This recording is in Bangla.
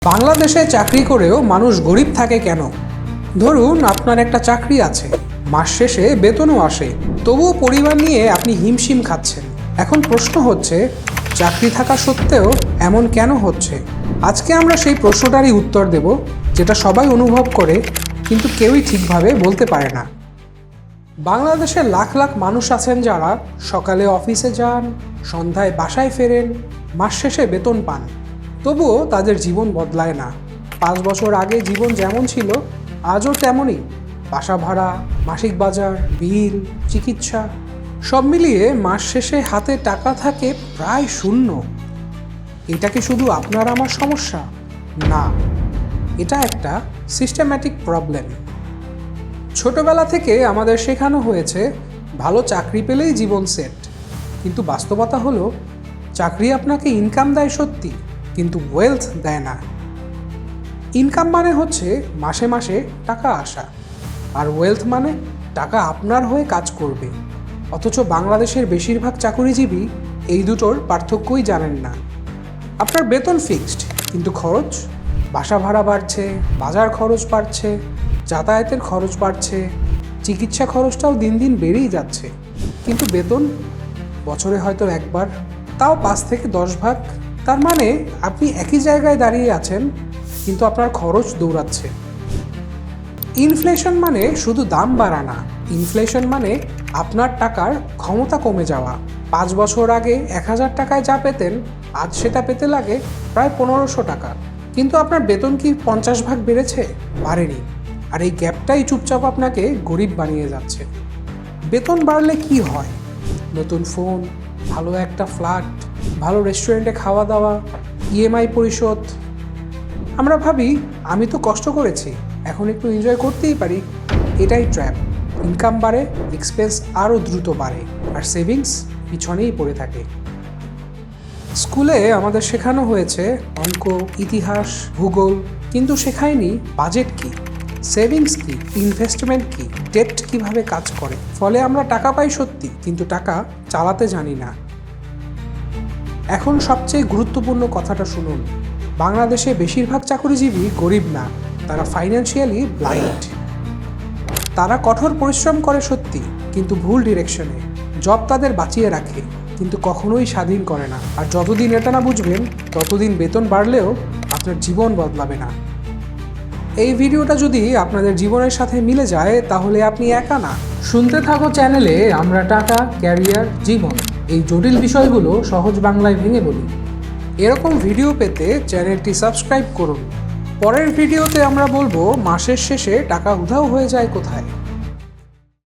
বাংলাদেশে চাকরি করেও মানুষ গরিব থাকে কেন? ধরুন আপনার একটা চাকরি আছে, মাস শেষে বেতনও আসে, তবুও পরিবার নিয়ে আপনি হিমশিম খাচ্ছেন। এখন প্রশ্ন হচ্ছে, চাকরি থাকা সত্ত্বেও এমন কেন হচ্ছে? আজকে আমরা সেই প্রশ্নটারই উত্তর দেব, যেটা সবাই অনুভব করে কিন্তু কেউই ঠিকভাবে বলতে পারে না। বাংলাদেশে লাখ লাখ মানুষ আছেন যারা সকালে অফিসে যান, সন্ধ্যায় বাসায় ফেরেন, মাস শেষে বেতন পান, তবুও তাদের জীবন বদলায় না। 5 বছর আগে জীবন যেমন ছিল আজও তেমনই। বাসা ভাড়া, মাসিক বাজার, বিল, চিকিৎসা সব মিলিয়ে মাস শেষে হাতে টাকা থাকে প্রায় শূন্য। এটা কি শুধু আপনার আমার সমস্যা? না, এটা একটা সিস্টেম্যাটিক প্রবলেম। ছোটবেলা থেকে আমাদের শেখানো হয়েছে ভালো চাকরি পেলেই জীবন সেট, কিন্তু বাস্তবতা হলো চাকরি আপনাকে ইনকাম দেয় সত্যি, কিন্তু ওয়েলথ দেয় না। ইনকাম মানে হচ্ছে মাসে মাসে টাকা আসা, আর ওয়েলথ মানে টাকা আপনার হয়ে কাজ করবে। অথচ বাংলাদেশের বেশিরভাগ চাকরিজীবী এই দুটোর পার্থক্যই জানেন না। আপনার বেতন ফিক্সড, কিন্তু খরচ, বাসা ভাড়া বাড়ছে, বাজার খরচ বাড়ছে, যাতায়াতের খরচ বাড়ছে, চিকিৎসা খরচটাও দিন দিন বেড়েই যাচ্ছে। কিন্তু বেতন বছরে হয়তো একবার, তাও 5 থেকে 10 ভাগ। তার মানে আপনি একই জায়গায় দাঁড়িয়ে আছেন, কিন্তু আপনার খরচ দৌড়াচ্ছে। ইনফ্লেশন মানে শুধু দাম বাড়া না, ইনফ্লেশন মানে আপনার টাকার ক্ষমতা কমে যাওয়া। 5 বছর আগে 1000 টাকায় যা পেতেন, আজ সেটা পেতে লাগে প্রায় 1500 টাকা। কিন্তু আপনার বেতন কি 50 ভাগ বেড়েছে? বাড়েনি। আর এই গ্যাপটাই চুপচাপ আপনাকে গরিব বানিয়ে যাচ্ছে। বেতন বাড়লে কি হয়? নতুন ফোন, ভালো একটা ফ্ল্যাট, ভালো রেস্টুরেন্টে খাওয়া দাওয়া, ইএমআই পরিশোধ। আমরা ভাবি আমি তো কষ্ট করেছি, এখন একটু এনজয় করতেই পারি। এটাই ট্র্যাপ। ইনকাম বাড়ে, এক্সপেন্স আরও দ্রুত বাড়ে, আর সেভিংস পিছনেই পড়ে থাকে। স্কুলে আমাদের শেখানো হয়েছে অঙ্ক, ইতিহাস, ভূগোল, কিন্তু শেখায়নি বাজেট কি, সেভিংস কি, ইনভেস্টমেন্ট কি, ডেট কিভাবে কাজ করে। ফলে আমরা টাকা পাই সত্যি, কিন্তু টাকা চালাতে জানি না। এখন সবচেয়ে গুরুত্বপূর্ণ কথাটা শুনুন, বাংলাদেশে বেশিরভাগ চাকরিজীবী গরিব না, তারা ফাইন্যান্সিয়ালি ব্লাইন্ড। তারা কঠোর পরিশ্রম করে সত্যি, কিন্তু ভুল ডিরেকশনে। জব তাদের বাঁচিয়ে রাখে, কিন্তু কখনোই স্বাধীন করে না। আর যতদিন এটা না বুঝবেন, ততদিন বেতন বাড়লেও আপনার জীবন বদলাবে না। এই ভিডিওটা যদি আপনাদের জীবনের সাথে মিলে যায়, তাহলে আপনি একা না। শুনতে থাকো চ্যানেলে আমরা টাকা, ক্যারিয়ার, জীবন, এই জটিল বিষয়গুলো সহজ বাংলায় ভেঙে বলি। এরকম ভিডিও পেতে চ্যানেলটি সাবস্ক্রাইব করুন। পরের ভিডিওতে আমরা বলবো মাসের শেষে টাকা উধাও হয়ে যায় কোথায়।